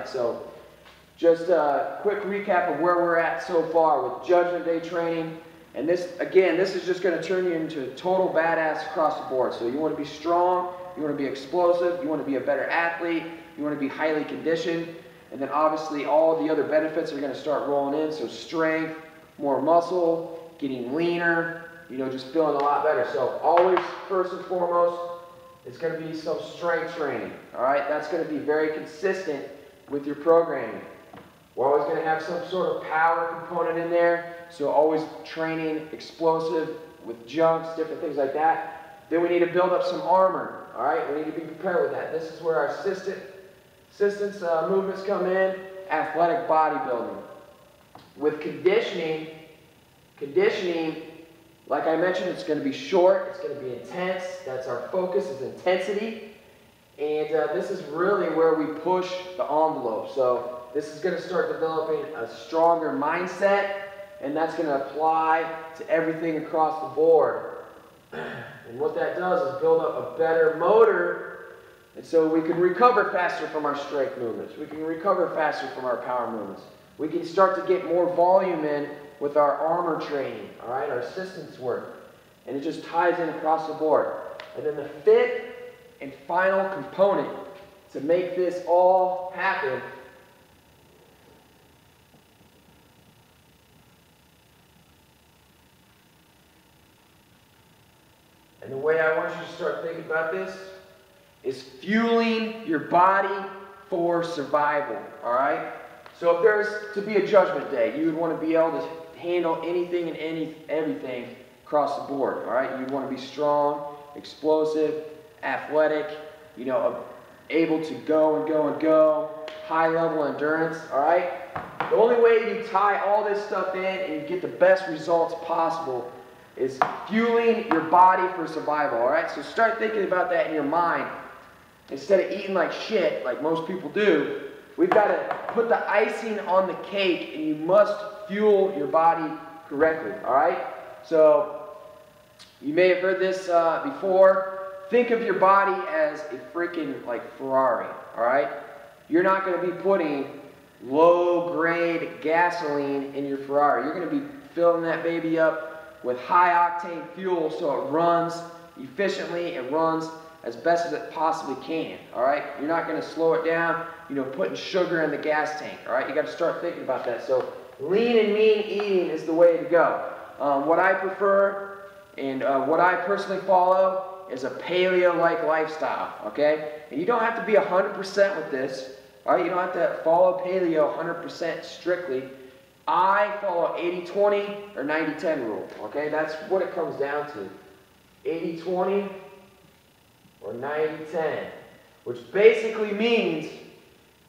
right, so just a quick recap of where we're at so far with Judgment Day training. And this, again, this is just going to turn you into a total badass across the board. So you want to be strong, you want to be explosive, you want to be a better athlete, you want to be highly conditioned, and then obviously all the other benefits are going to start rolling in. So strength, more muscle, getting leaner, you know, just feeling a lot better. So always, first and foremost, it's going to be some strength training. All right, that's going to be very consistent with your programming. We're always going to have some sort of power component in there. So always training explosive with jumps, different things like that. Then we need to build up some armor. All right, we need to be prepared with that. This is where our assistance movements come in. Athletic bodybuilding. With conditioning, like I mentioned, it's going to be short. It's going to be intense. That's our focus, is intensity. And this is really where we push the envelope. So this is going to start developing a stronger mindset, and that's going to apply to everything across the board. And what that does is build up a better motor, and so we can recover faster from our strength movements. We can recover faster from our power movements. We can start to get more volume in with our armor training, all right, our assistance work. And it just ties in across the board. And then the fifth and final component to make this all happen and the way I want you to start thinking about this is fueling your body for survival, all right? So if there's to be a judgment day, you would want to be able to handle anything and everything across the board, all right? You'd want to be strong, explosive, athletic, you know, able to go, high level endurance, all right? The only way you tie all this stuff in and you get the best results possible is fueling your body for survival, all right? So start thinking about that in your mind. Instead of eating like shit, like most people do, we've got to put the icing on the cake, and you must fuel your body correctly, all right? So you may have heard this before. Think of your body as a freaking like Ferrari, all right? You're not going to be putting low-grade gasoline in your Ferrari. You're going to be filling that baby up with high-octane fuel so it runs efficiently, it runs as best as it possibly can, all right? You're not going to slow it down, you know, putting sugar in the gas tank, all right? You got to start thinking about that. So lean and mean eating is the way to go. What I prefer and what I personally follow is a paleo-like lifestyle, okay? And you don't have to be 100% with this, all right? You don't have to follow paleo 100% strictly. I follow 80-20 or 90-10 rule, okay? That's what it comes down to. 80-20 or 90-10, which basically means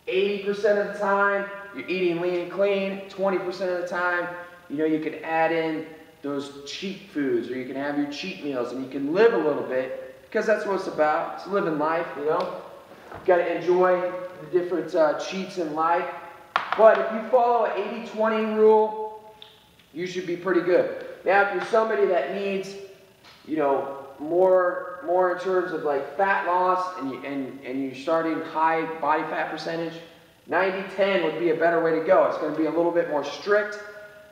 80% of the time you're eating lean and clean, 20% of the time, you know, you can add in those cheat foods, or you can have your cheat meals, and you can live a little bit, because that's what it's about. It's living life, you know. You've got to enjoy the different cheats in life. But if you follow an 80-20 rule, you should be pretty good. Now, if you're somebody that needs, you know, more in terms of like fat loss, and you're starting high body fat percentage, 90-10 would be a better way to go. It's going to be a little bit more strict,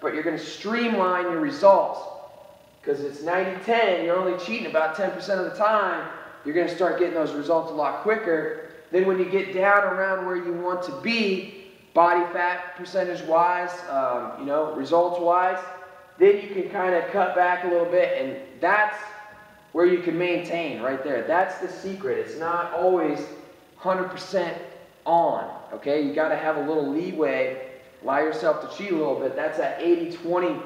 but you're going to streamline your results. Because it's 90-10, you're only cheating about 10% of the time, you're going to start getting those results a lot quicker. Then when you get down around where you want to be, body fat percentage-wise, you know, results-wise, then you can kind of cut back a little bit, and that's where you can maintain right there. That's the secret. It's not always 100% on, okay? You got to have a little leeway, allow yourself to cheat a little bit. That's that 80-20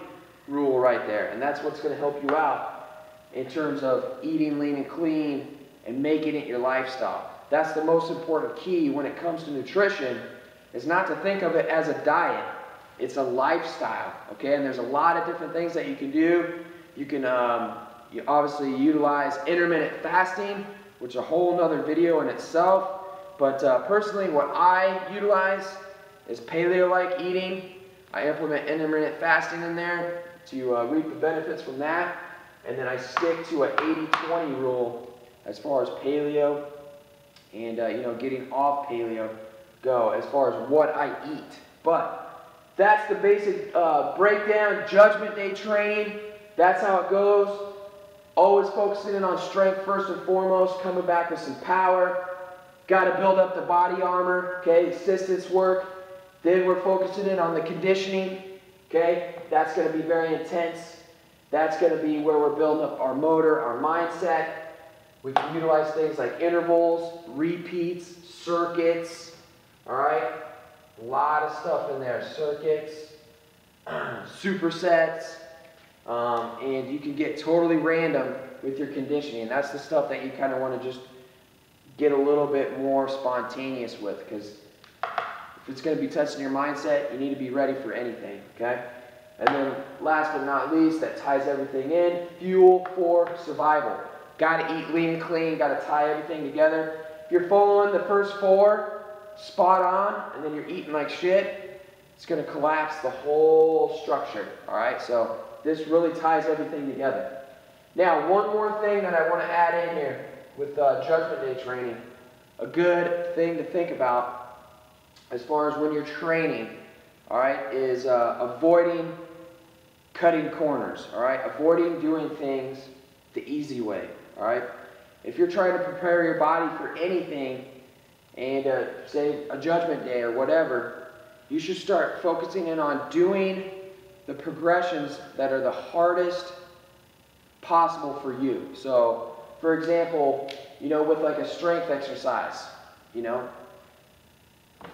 rule right there, and that's what's going to help you out in terms of eating lean and clean and making it your lifestyle. That's the most important key when it comes to nutrition, is not to think of it as a diet. It's a lifestyle, okay? And there's a lot of different things that you can do. You can you obviously utilize intermittent fasting, which is a whole nother video in itself. But personally, what I utilize is paleo-like eating. I implement intermittent fasting in there to reap the benefits from that. And then I stick to an 80-20 rule as far as paleo and you know, getting off paleo go as far as what I eat. But that's the basic breakdown. Judgment Day training, that's how it goes. Always focusing in on strength first and foremost, coming back with some power. Got to build up the body armor, okay, assistance work. Then we're focusing in on the conditioning, okay. That's going to be very intense. That's going to be where we're building up our motor, our mindset. We can utilize things like intervals, repeats, circuits, all right. A lot of stuff in there, circuits, supersets, and you can get totally random with your conditioning. And that's the stuff that you kind of want to just get a little bit more spontaneous with, because if it's going to be touching your mindset, you need to be ready for anything, okay? And then last but not least, that ties everything in, fuel for survival. Got to eat lean and clean, got to tie everything together. If you're following the first 4 spot on, and then you're eating like shit, it's going to collapse the whole structure, all right? So this really ties everything together. Now, one more thing that I want to add in here with Judgment Day training. A good thing to think about as far as when you're training, all right, is avoiding cutting corners, all right? Avoiding doing things the easy way, all right? If you're trying to prepare your body for anything, and say a Judgment Day or whatever, you should start focusing in on doing the progressions that are the hardest possible for you. So, for example, you know, with like a strength exercise, you know,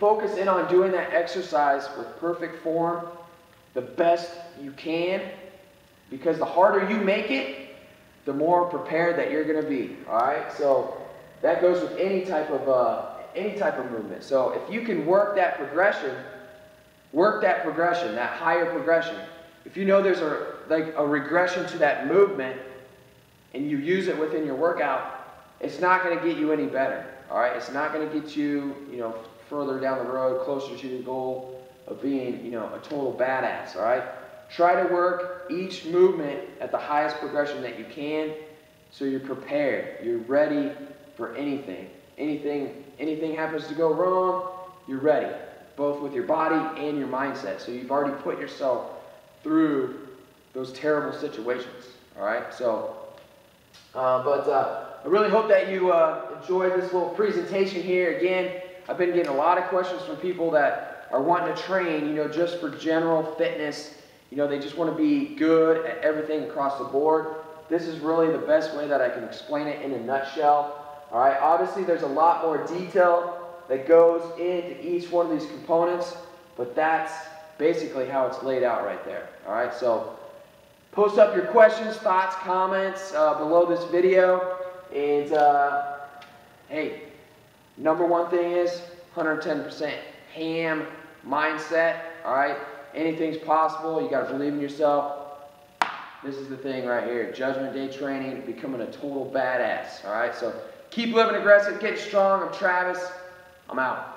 focus in on doing that exercise with perfect form, the best you can, because the harder you make it, the more prepared that you're going to be, all right? So that goes with any type of movement. So if you can work that progression, that higher progression. If you know there's a regression to that movement and you use it within your workout, it's not going to get you any better, all right? It's not going to get you, you know, further down the road, closer to the goal of being, you know, a total badass, all right? Try to work each movement at the highest progression that you can, so you're prepared, you're ready for anything. Anything happens to go wrong, you're ready, both with your body and your mindset. So you've already put yourself through those terrible situations, all right? So, I really hope that you enjoyed this little presentation here. Again, I've been getting a lot of questions from people that are wanting to train, you know, just for general fitness. You know, they just want to be good at everything across the board. This is really the best way that I can explain it in a nutshell. All right, obviously there's a lot more detail that goes into each one of these components, but that's basically how it's laid out right there. All right, so post up your questions, thoughts, comments below this video. And hey, number one thing is 110% ham mindset. All right, anything's possible. You got to believe in yourself. This is the thing right here. Judgment Day training, becoming a total badass. All right, so keep living aggressive, get strong. I'm Travis. I'm out.